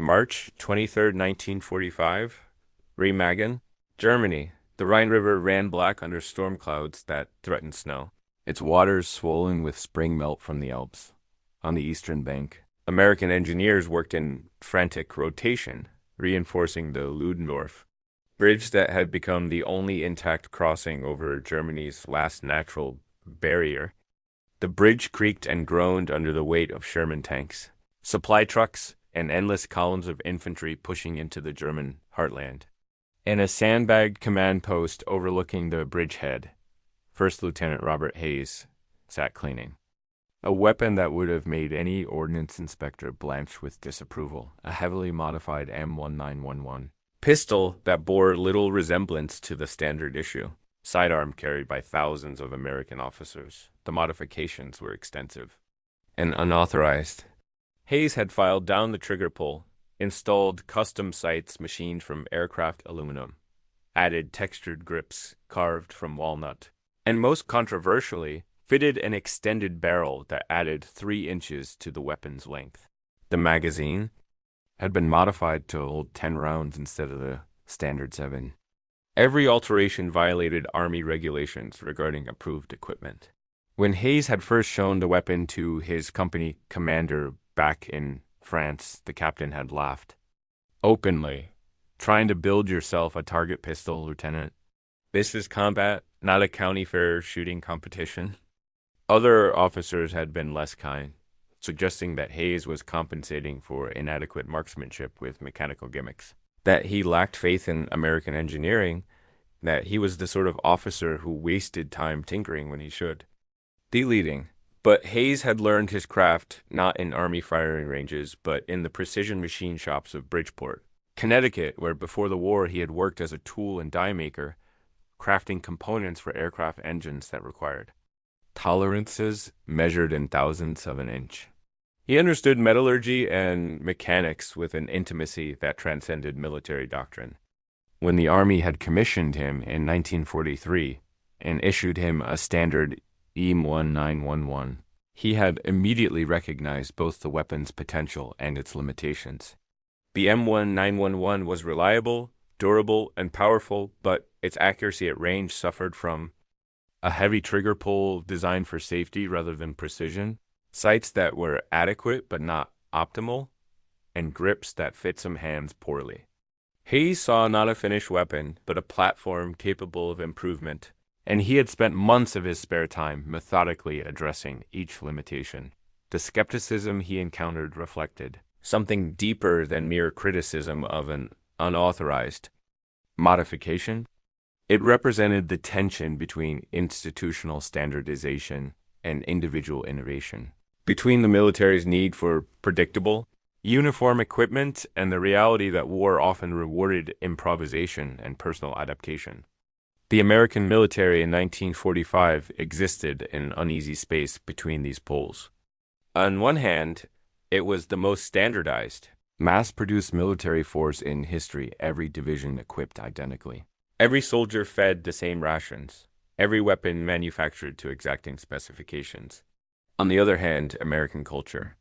March 23rd, 1945. Remagen, Germany. The Rhine River ran black under storm clouds that threatened snow, its waters swollen with spring melt from the Alps. On the eastern bank, American engineers worked in frantic rotation, reinforcing the Ludendorff bridge that had become the only intact crossing over Germany's last natural barrier. The bridge creaked and groaned under the weight of Sherman tanks, supply trucks, and endless columns of infantry pushing into the German heartland. In a sandbagged command post overlooking the bridgehead, First Lieutenant Robert Hayes sat cleaning. A weapon that would have made any ordnance inspector blanch with disapproval, a heavily modified M1911 pistol that bore little resemblance to the standard issue. Sidearm carried by thousands of American officers. The modifications were extensive and unauthorized. Hayes had filed down the trigger pull, installed custom sights machined from aircraft aluminum, added textured grips carved from walnut, and most controversially, fitted an extended barrel that added 3 inches to the weapon's length. The magazine had been modified to hold 10 rounds instead of the standard 7. Every alteration violated Army regulations regarding approved equipment. When Hayes had first shown the weapon to his company commander back in France, the captain had laughed. Openly, trying to build yourself a target pistol, Lieutenant. This is combat, not a county fair shooting competition. Other officers had been less kind, suggesting that Hayes was compensating for inadequate marksmanship with mechanical gimmicks, that he lacked faith in American engineering, that he was the sort of officer who wasted time tinkering when he should. Deleting. But Hayes had learned his craft not in Army firing ranges, but in the precision machine shops of Bridgeport, Connecticut, where before the war he had worked as a tool and die maker, crafting components for aircraft engines that required tolerances measured in thousandths of an inch. He understood metallurgy and mechanics with an intimacy that transcended military doctrine. When the Army had commissioned him in 1943 and issued him a standard E1911, he had immediately recognized both the weapon's potential and its limitations. The M1911 was reliable, durable, and powerful, but its accuracy at range suffered from a heavy trigger pull designed for safety rather than precision, sights that were adequate but not optimal, and grips that fit some hands poorly. Hayes saw not a finished weapon, but a platform capable of improvement, and he had spent months of his spare time methodically addressing each limitation. The skepticism he encountered reflected something deeper than mere criticism of an unauthorized modification. It represented the tension between institutional standardization and individual innovation, between the military's need for predictable, uniform equipment and the reality that war often rewarded improvisation and personal adaptation. The American military in 1945 existed in an uneasy space between these poles. On one hand, it was the most standardized, mass-produced military force in history, every division equipped identically. Every soldier fed the same rations, every weapon manufactured to exacting specifications. On the other hand, American culture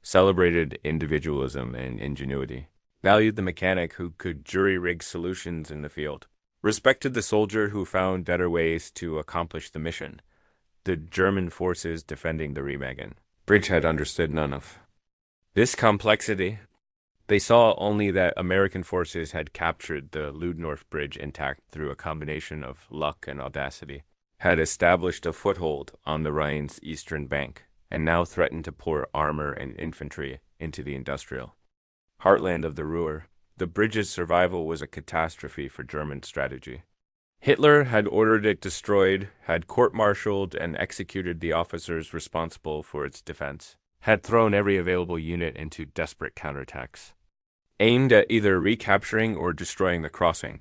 celebrated individualism and ingenuity, valued the mechanic who could jury-rig solutions in the field, respected the soldier who found better ways to accomplish the mission. The German forces defending the Remagen bridgehead understood none of this complexity. They saw only that American forces had captured the Ludendorff Bridge intact through a combination of luck and audacity, had established a foothold on the Rhine's eastern bank, and now threatened to pour armor and infantry into the industrial heartland of the Ruhr. The bridge's survival was a catastrophe for German strategy. Hitler had ordered it destroyed, had court-martialed and executed the officers responsible for its defense, had thrown every available unit into desperate counterattacks, aimed at either recapturing or destroying the crossing.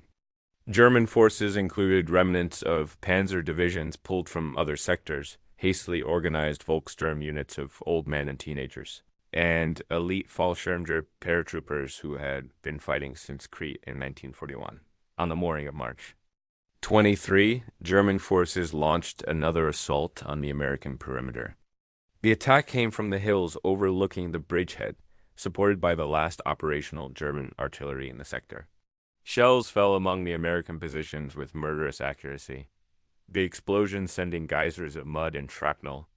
German forces included remnants of panzer divisions pulled from other sectors, hastily organized Volkssturm units of old men and teenagers, and elite Fallschirmjäger paratroopers who had been fighting since Crete in 1941, on the morning of March 23, German forces launched another assault on the American perimeter. The attack came from the hills overlooking the bridgehead, supported by the last operational German artillery in the sector. Shells fell among the American positions with murderous accuracy, the explosions sending geysers of mud and shrapnel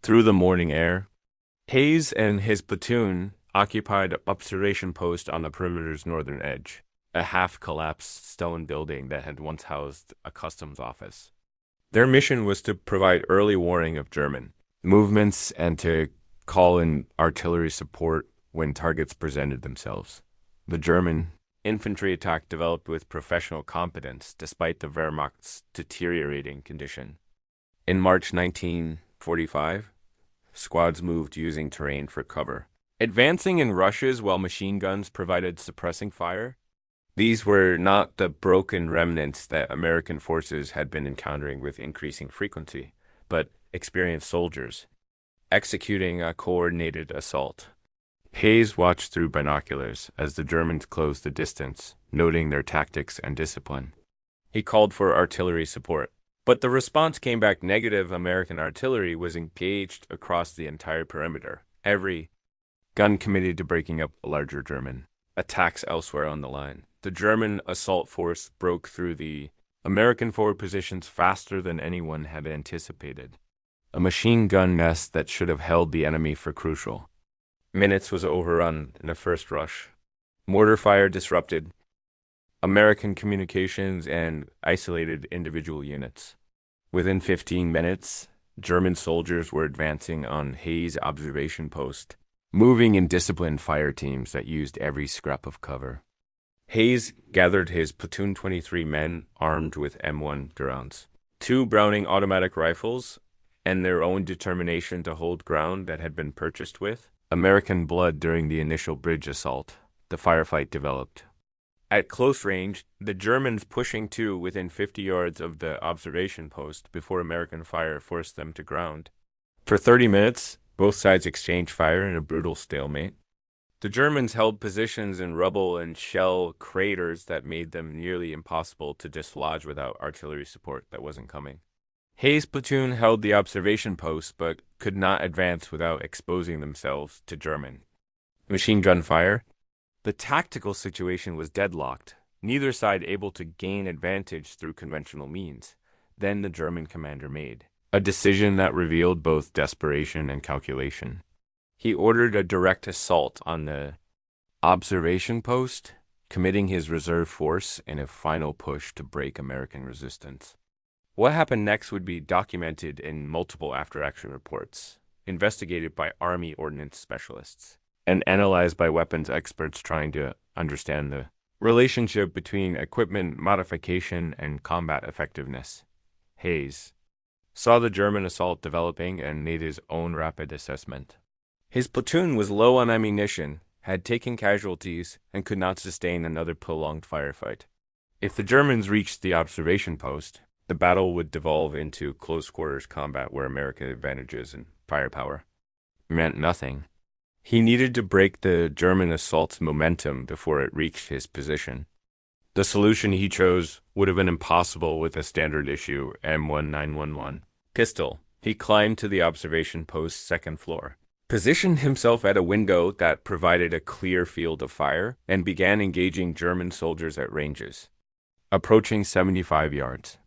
through the morning air. Hayes and his platoon occupied an observation post on the perimeter's northern edge, a half-collapsed stone building that had once housed a customs office. Their mission was to provide early warning of German movements and to call in artillery support when targets presented themselves. The German infantry attack developed with professional competence despite the Wehrmacht's deteriorating condition. In March 1945, squads moved using terrain for cover, advancing in rushes while machine guns provided suppressing fire. These were not the broken remnants that American forces had been encountering with increasing frequency, but experienced soldiers executing a coordinated assault. Hayes watched through binoculars as the Germans closed the distance, noting their tactics and discipline. He called for artillery support, but the response came back negative. American artillery was engaged across the entire perimeter, every gun committed to breaking up a larger German attacks elsewhere on the line. The German assault force broke through the American forward positions faster than anyone had anticipated. A machine gun nest that should have held the enemy for crucial minutes was overrun in the first rush. Mortar fire disrupted American communications and isolated individual units. Within 15 minutes, German soldiers were advancing on Hayes' observation post, moving in disciplined fire teams that used every scrap of cover. Hayes gathered his platoon 23 men armed with M1 Durans, 2 Browning automatic rifles, and their own determination to hold ground that had been purchased with American blood during the initial bridge assault. The firefight developed. At close range, the Germans pushing to within 50 yards of the observation post before American fire forced them to ground. For 30 minutes, both sides exchanged fire in a brutal stalemate. The Germans held positions in rubble and shell craters that made them nearly impossible to dislodge without artillery support that wasn't coming. Hayes' platoon held the observation post but could not advance without exposing themselves to German machine gun fire. The tactical situation was deadlocked, neither side able to gain advantage through conventional means. Then the German commander made a decision that revealed both desperation and calculation. He ordered a direct assault on the observation post, committing his reserve force in a final push to break American resistance. What happened next would be documented in multiple after-action reports, investigated by Army ordnance specialists, and analyzed by weapons experts trying to understand the relationship between equipment modification and combat effectiveness. Hayes saw the German assault developing and made his own rapid assessment. His platoon was low on ammunition, had taken casualties, and could not sustain another prolonged firefight. If the Germans reached the observation post, the battle would devolve into close-quarters combat where American advantages and firepower meant nothing. He needed to break the German assault's momentum before it reached his position. The solution he chose would have been impossible with a standard-issue M1911 pistol. He climbed to the observation post's second floor, positioned himself at a window that provided a clear field of fire, and began engaging German soldiers at ranges approaching 75 yards.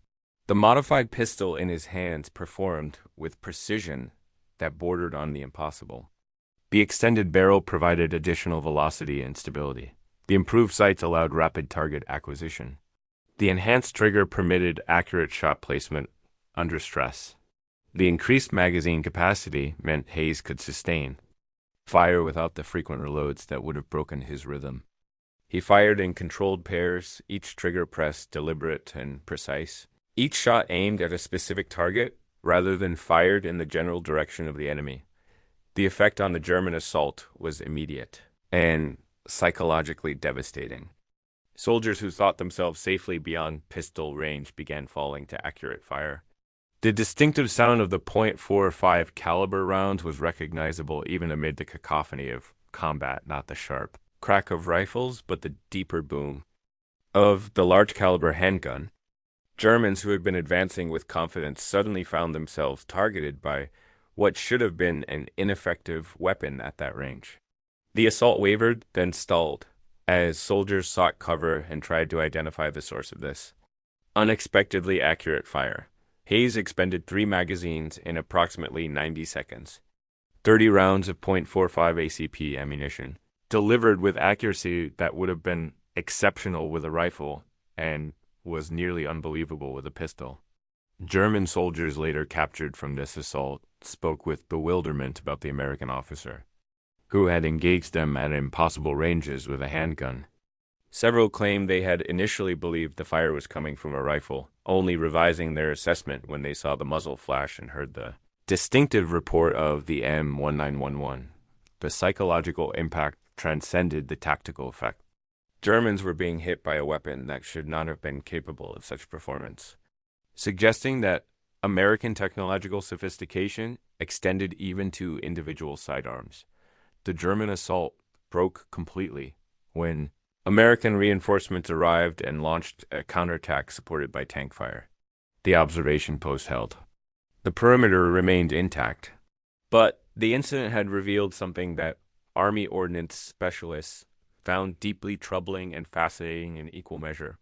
The modified pistol in his hands performed with precision that bordered on the impossible. The extended barrel provided additional velocity and stability. The improved sights allowed rapid target acquisition. The enhanced trigger permitted accurate shot placement under stress. The increased magazine capacity meant Hayes could sustain fire without the frequent reloads that would have broken his rhythm. He fired in controlled pairs, each trigger press deliberate and precise. Each shot aimed at a specific target rather than fired in the general direction of the enemy. The effect on the German assault was immediate and psychologically devastating. Soldiers who thought themselves safely beyond pistol range began falling to accurate fire. The distinctive sound of the .45 caliber rounds was recognizable even amid the cacophony of combat, not the sharp crack of rifles, but the deeper boom of the large caliber handgun. Germans who had been advancing with confidence suddenly found themselves targeted by what should have been an ineffective weapon at that range. The assault wavered, then stalled, as soldiers sought cover and tried to identify the source of this unexpectedly accurate fire. Hayes expended 3 magazines in approximately 90 seconds, 30 rounds of .45 ACP ammunition, delivered with accuracy that would have been exceptional with a rifle and was nearly unbelievable with a pistol. German soldiers later captured from this assault spoke with bewilderment about the American officer, who had engaged them at impossible ranges with a handgun. Several claimed they had initially believed the fire was coming from a rifle, only revising their assessment when they saw the muzzle flash and heard the distinctive report of the M1911. The psychological impact transcended the tactical effect. Germans were being hit by a weapon that should not have been capable of such performance, suggesting that American technological sophistication extended even to individual sidearms. The German assault broke completely when American reinforcements arrived and launched a counterattack supported by tank fire. The observation post held. The perimeter remained intact, but the incident had revealed something that Army ordnance specialists found deeply troubling and fascinating in equal measure.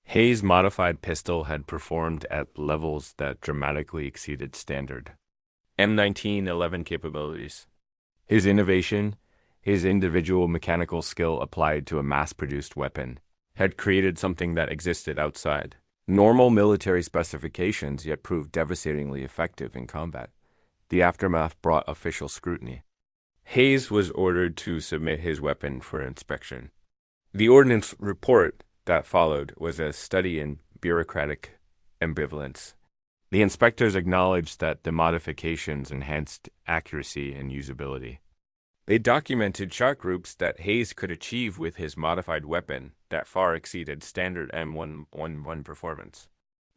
Hayes' modified pistol had performed at levels that dramatically exceeded standard M1911 capabilities. His innovation, his individual mechanical skill applied to a mass-produced weapon, had created something that existed outside normal military specifications, yet proved devastatingly effective in combat. The aftermath brought official scrutiny. Hayes was ordered to submit his weapon for inspection. The ordnance report that followed was a study in bureaucratic ambivalence. The inspectors acknowledged that the modifications enhanced accuracy and usability. They documented shot groups that Hayes could achieve with his modified weapon that far exceeded standard M111 performance.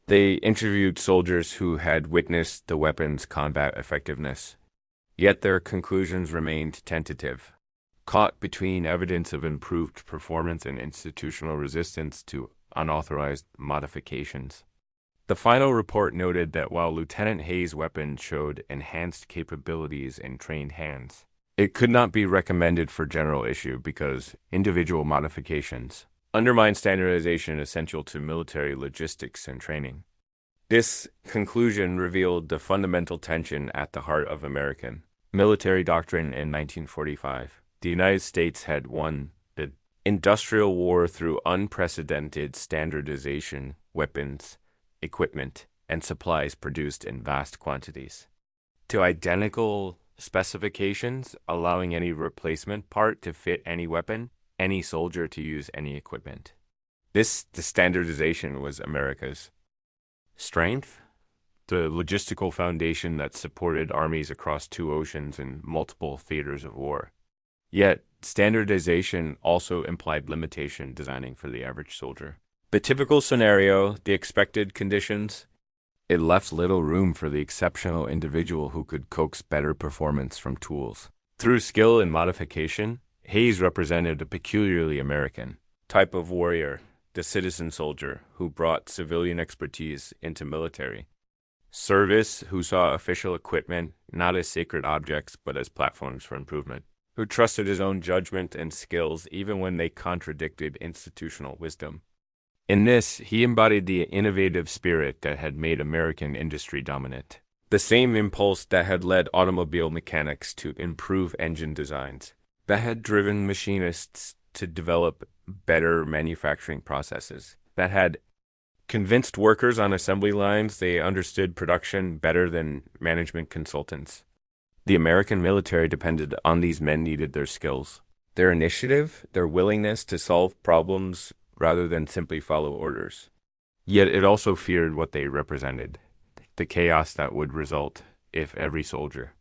They interviewed soldiers who had witnessed the weapon's combat effectiveness, yet their conclusions remained tentative, caught between evidence of improved performance and institutional resistance to unauthorized modifications. The final report noted that while Lieutenant Hayes' weapon showed enhanced capabilities in trained hands, it could not be recommended for general issue because individual modifications undermine standardization essential to military logistics and training. This conclusion revealed the fundamental tension at the heart of American military doctrine in 1945. The United States had won the industrial war through unprecedented standardization, weapons, equipment, and supplies produced in vast quantities, to identical specifications, allowing any replacement part to fit any weapon, any soldier to use any equipment. The standardization was America's strength, the logistical foundation that supported armies across 2 oceans and multiple theaters of war. Yet, standardization also implied limitation designing for the average soldier. The typical scenario, the expected conditions, it left little room for the exceptional individual who could coax better performance from tools. Through skill and modification, Hayes represented a peculiarly American type of warrior, the citizen soldier who brought civilian expertise into military service, who saw official equipment not as sacred objects but as platforms for improvement, who trusted his own judgment and skills even when they contradicted institutional wisdom. In this, he embodied the innovative spirit that had made American industry dominant, the same impulse that had led automobile mechanics to improve engine designs, that had driven machinists to develop better manufacturing processes, that had convinced workers on assembly lines they understood production better than management consultants. The American military depended on these men needed their skills, their initiative, their willingness to solve problems rather than simply follow orders. Yet it also feared what they represented, the chaos that would result if every soldier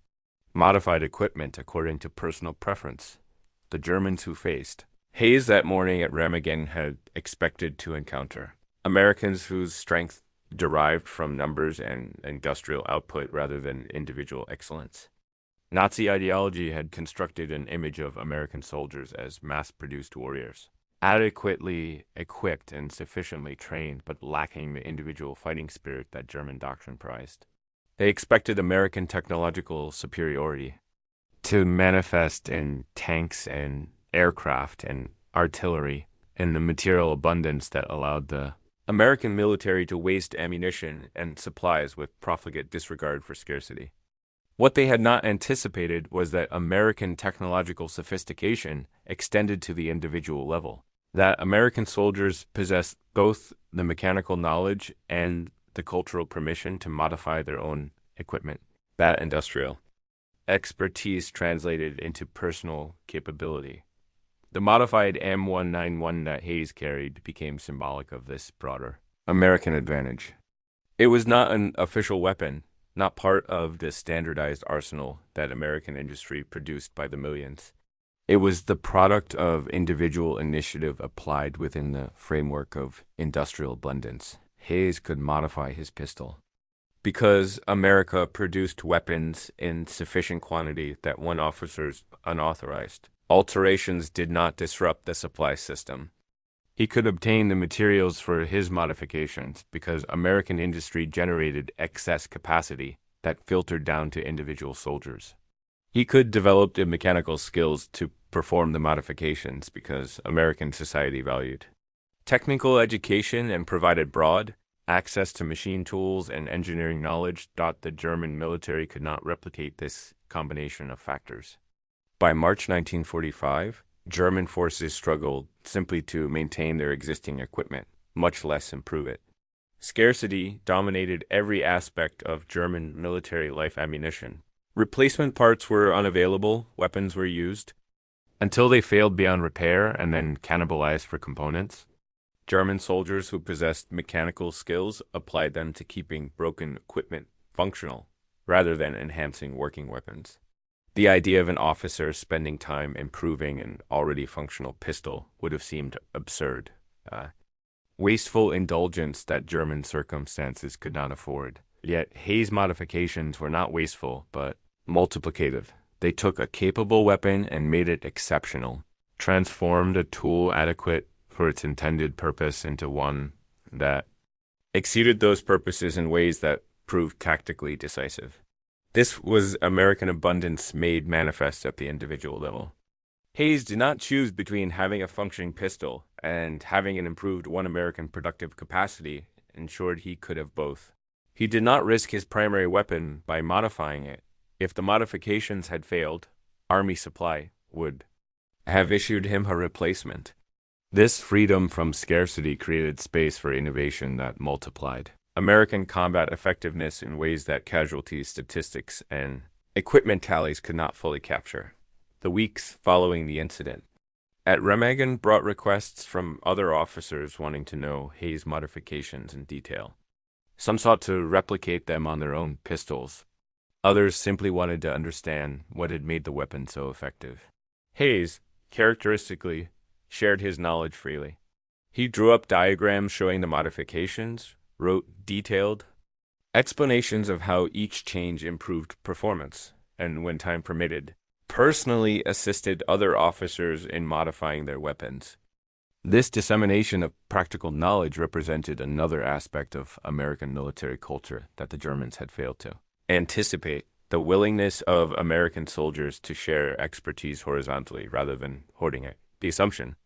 modified equipment according to personal preference. The Germans who faced Hayes that morning at Remagen had expected to encounter Americans whose strength derived from numbers and industrial output rather than individual excellence. Nazi ideology had constructed an image of American soldiers as mass-produced warriors, adequately equipped and sufficiently trained, but lacking the individual fighting spirit that German doctrine prized. They expected American technological superiority, to manifest in tanks and aircraft and artillery and the material abundance that allowed the American military to waste ammunition and supplies with profligate disregard for scarcity. What they had not anticipated was that American technological sophistication extended to the individual level, that American soldiers possessed both the mechanical knowledge and the cultural permission to modify their own equipment. That industrial expertise translated into personal capability. The modified M191 that Hayes carried became symbolic of this broader American advantage. It was not an official weapon, not part of the standardized arsenal that American industry produced by the millions. It was the product of individual initiative applied within the framework of industrial abundance. Hayes could modify his pistol. Because America produced weapons in sufficient quantity that one officer's unauthorized. Alterations did not disrupt the supply system. He could obtain the materials for his modifications because American industry generated excess capacity that filtered down to individual soldiers. He could develop the mechanical skills to perform the modifications because American society valued technical education and provided broad access to machine tools and engineering knowledge. The German military could not replicate this combination of factors. By March 1945, German forces struggled simply to maintain their existing equipment, much less improve it. Scarcity dominated every aspect of German military life ammunition. Replacement parts were unavailable, weapons were used, until they failed beyond repair and then cannibalized for components. German soldiers who possessed mechanical skills applied them to keeping broken equipment functional, rather than enhancing working weapons. The idea of an officer spending time improving an already functional pistol would have seemed absurd. Wasteful indulgence that German circumstances could not afford. Yet Hayes' modifications were not wasteful, but multiplicative. They took a capable weapon and made it exceptional, transformed a tool adequate for its intended purpose into one that exceeded those purposes in ways that proved tactically decisive. This was American abundance made manifest at the individual level. Hayes did not choose between having a functioning pistol and having an improved one American productive capacity ensured he could have both. He did not risk his primary weapon by modifying it. If the modifications had failed, Army Supply would have issued him a replacement. This freedom from scarcity created space for innovation that multiplied American combat effectiveness in ways that casualty statistics and equipment tallies could not fully capture. The weeks following the incident at Remagen brought requests from other officers wanting to know Hayes' modifications in detail. Some sought to replicate them on their own pistols. Others simply wanted to understand what had made the weapon so effective. Hayes, characteristically, shared his knowledge freely. He drew up diagrams showing the modifications, wrote detailed explanations of how each change improved performance, and when time permitted, personally assisted other officers in modifying their weapons. This dissemination of practical knowledge represented another aspect of American military culture that the Germans had failed to anticipate: the willingness of American soldiers to share expertise horizontally rather than hoarding it. The assumption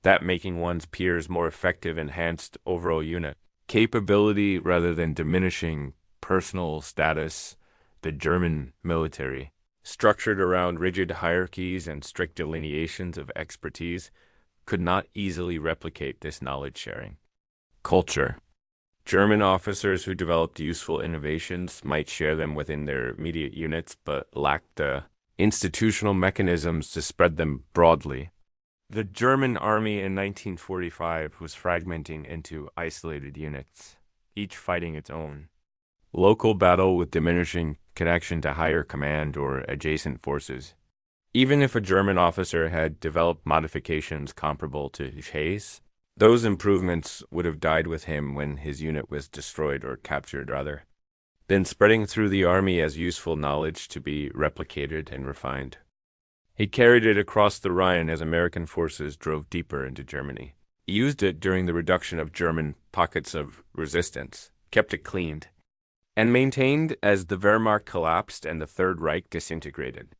that making one's peers more effective enhanced overall unit capability rather than diminishing personal status. The German military, structured around rigid hierarchies and strict delineations of expertise, could not easily replicate this knowledge sharing. Culture. German officers who developed useful innovations might share them within their immediate units, but lacked the institutional mechanisms to spread them broadly. The German army in 1945 was fragmenting into isolated units, each fighting its own local battle with diminishing connection to higher command or adjacent forces. Even if a German officer had developed modifications comparable to Hayes, those improvements would have died with him when his unit was destroyed or captured, rather than spreading through the army as useful knowledge to be replicated and refined. He carried it across the Rhine as American forces drove deeper into Germany. He used it during the reduction of German pockets of resistance, kept it cleaned, and maintained as the Wehrmacht collapsed and the Third Reich disintegrated.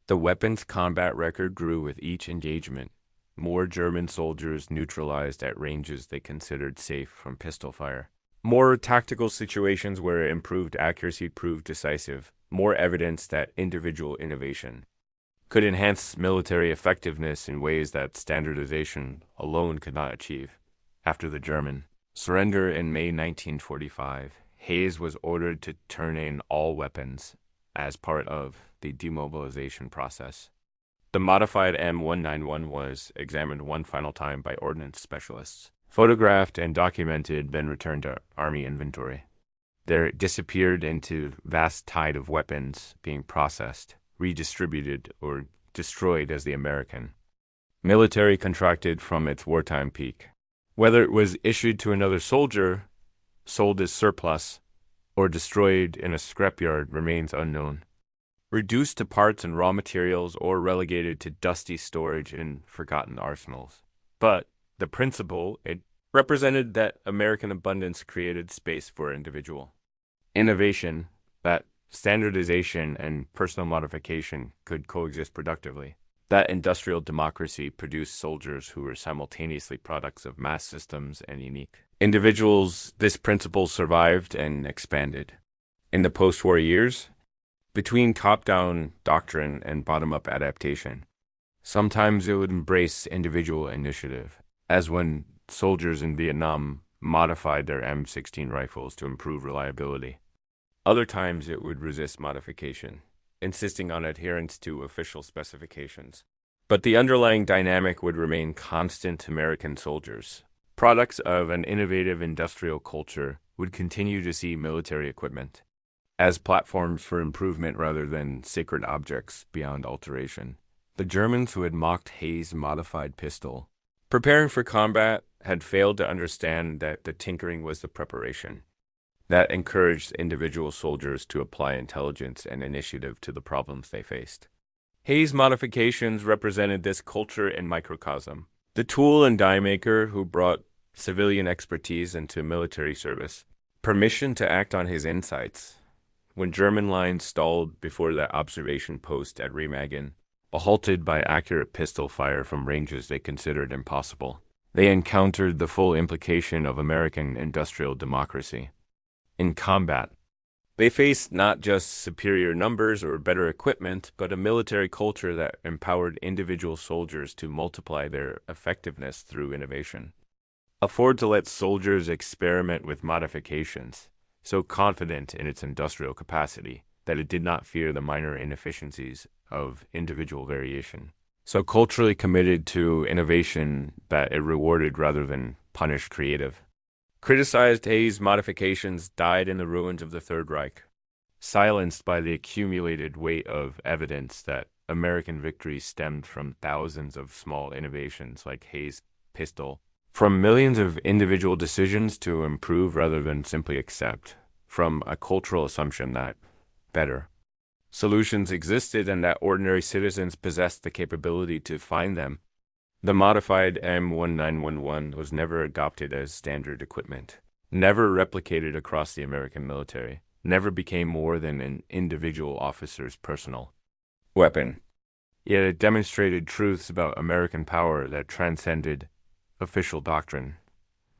The weapons combat record grew with each engagement. More German soldiers neutralized at ranges they considered safe from pistol fire. More tactical situations where improved accuracy proved decisive. More evidence that individual innovation could enhance military effectiveness in ways that standardization alone could not achieve. After the German surrender in May 1945, Hayes was ordered to turn in all weapons as part of the demobilization process. The modified M191 was examined one final time by ordnance specialists, photographed and documented, then returned to Army inventory. There it disappeared into vast tide of weapons being processed, redistributed, or destroyed as the American military contracted from its wartime peak. Whether it was issued to another soldier, sold as surplus, or destroyed in a scrapyard remains unknown. Reduced to parts and raw materials or relegated to dusty storage in forgotten arsenals. But the principle, it represented that American abundance created space for individual innovation, that standardization and personal modification could coexist productively. That industrial democracy produced soldiers who were simultaneously products of mass systems and unique individuals. This principle survived and expanded. In the post-war years, between top-down doctrine and bottom-up adaptation, sometimes it would embrace individual initiative, as when soldiers in Vietnam modified their M16 rifles to improve reliability. Other times it would resist modification, insisting on adherence to official specifications. But the underlying dynamic would remain constant. American soldiers, products of an innovative industrial culture, would continue to see military equipment as platforms for improvement rather than sacred objects beyond alteration. The Germans, who had mocked Hayes' modified pistol, preparing for combat, had failed to understand that the tinkering was the preparation that encouraged individual soldiers to apply intelligence and initiative to the problems they faced. Hayes' modifications represented this culture in microcosm. The tool and die maker who brought civilian expertise into military service, permission to act on his insights. When German lines stalled before the observation post at Remagen, halted by accurate pistol fire from ranges they considered impossible, they encountered the full implication of American industrial democracy. In combat, they faced not just superior numbers or better equipment, but a military culture that empowered individual soldiers to multiply their effectiveness through innovation. Afford to let soldiers experiment with modifications, so confident in its industrial capacity that it did not fear the minor inefficiencies of individual variation. So culturally committed to innovation that it rewarded rather than punished creative. Criticized Hayes' modifications died in the ruins of the Third Reich, silenced by the accumulated weight of evidence that American victory stemmed from thousands of small innovations like Hayes' pistol, from millions of individual decisions to improve rather than simply accept, from a cultural assumption that better solutions existed and that ordinary citizens possessed the capability to find them. The modified M1911 was never adopted as standard equipment, never replicated across the American military, never became more than an individual officer's personal weapon. Yet it demonstrated truths about American power that transcended official doctrine,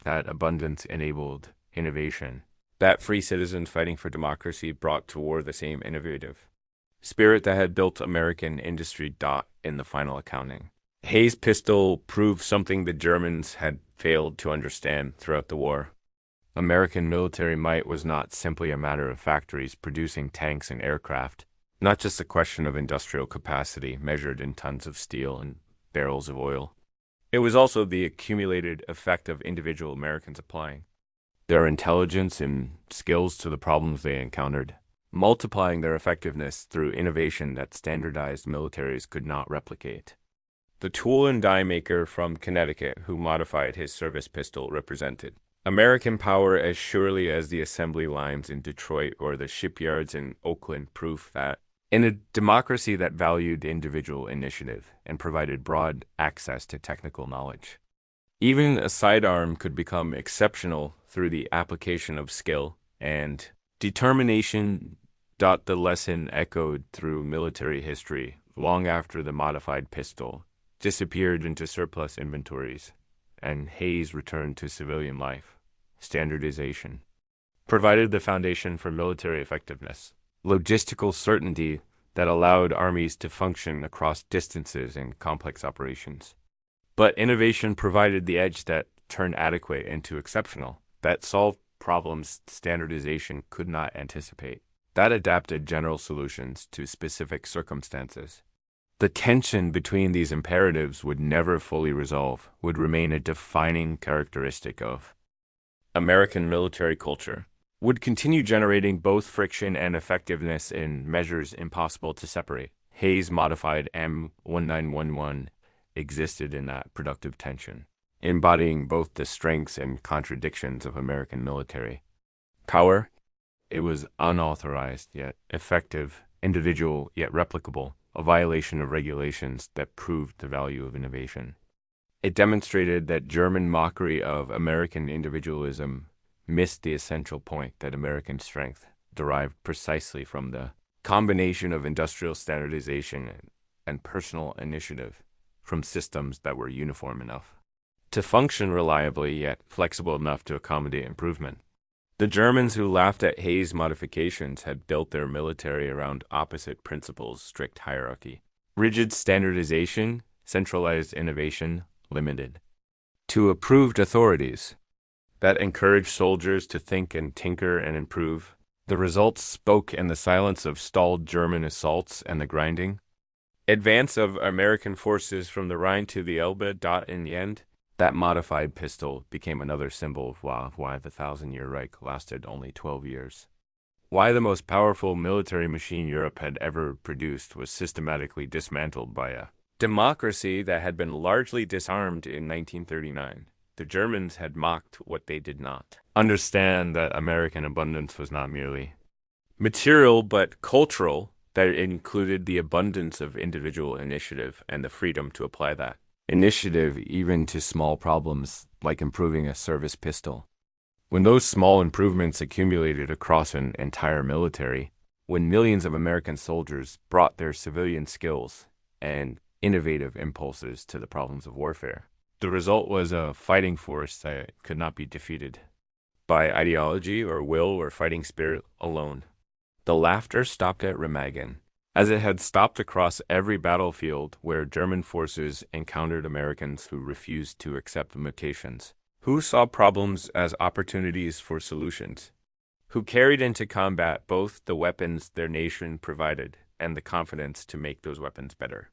that abundance enabled innovation, that free citizens fighting for democracy brought to war the same innovative spirit that had built American industry. In the final accounting, Hayes' pistol proved something the Germans had failed to understand throughout the war. American military might was not simply a matter of factories producing tanks and aircraft, not just a question of industrial capacity measured in tons of steel and barrels of oil. It was also the accumulated effect of individual Americans applying their intelligence and skills to the problems they encountered, multiplying their effectiveness through innovation that standardized militaries could not replicate. The tool and die maker from Connecticut who modified his service pistol represented American power as surely as the assembly lines in Detroit or the shipyards in Oakland, proof that in a democracy that valued individual initiative and provided broad access to technical knowledge, even a sidearm could become exceptional through the application of skill and determination. The lesson echoed through military history long after the modified pistol disappeared into surplus inventories and Hayes returned to civilian life. Standardization provided the foundation for military effectiveness, logistical certainty that allowed armies to function across distances in complex operations. But innovation provided the edge that turned adequate into exceptional, that solved problems standardization could not anticipate, that adapted general solutions to specific circumstances. The tension between these imperatives would never fully resolve, would remain a defining characteristic of American military culture, would continue generating both friction and effectiveness in measures impossible to separate. Hayes' modified M1911 existed in that productive tension, embodying both the strengths and contradictions of American military. Power, it was unauthorized yet effective, individual yet replicable, a violation of regulations that proved the value of innovation. It demonstrated that German mockery of American individualism missed the essential point that American strength derived precisely from the combination of industrial standardization and personal initiative, from systems that were uniform enough to function reliably yet flexible enough to accommodate improvement. The Germans who laughed at Hayes' modifications had built their military around opposite principles: strict hierarchy, rigid standardization, centralized innovation, limited to approved authorities that encouraged soldiers to think and tinker and improve. The results spoke in the silence of stalled German assaults and the grinding advance of American forces from the Rhine to the Elbe. In the end, that modified pistol became another symbol of why the Thousand-Year Reich lasted only 12 years. Why the most powerful military machine Europe had ever produced was systematically dismantled by a democracy that had been largely disarmed in 1939. The Germans had mocked what they did not understand, that American abundance was not merely material but cultural, that it included the abundance of individual initiative and the freedom to apply that initiative even to small problems like improving a service pistol. When those small improvements accumulated across an entire military, when millions of American soldiers brought their civilian skills and innovative impulses to the problems of warfare, the result was a fighting force that could not be defeated by ideology or will or fighting spirit alone. The laughter stopped at Remagen, as it had stopped across every battlefield where German forces encountered Americans who refused to accept limitations, who saw problems as opportunities for solutions, who carried into combat both the weapons their nation provided and the confidence to make those weapons better.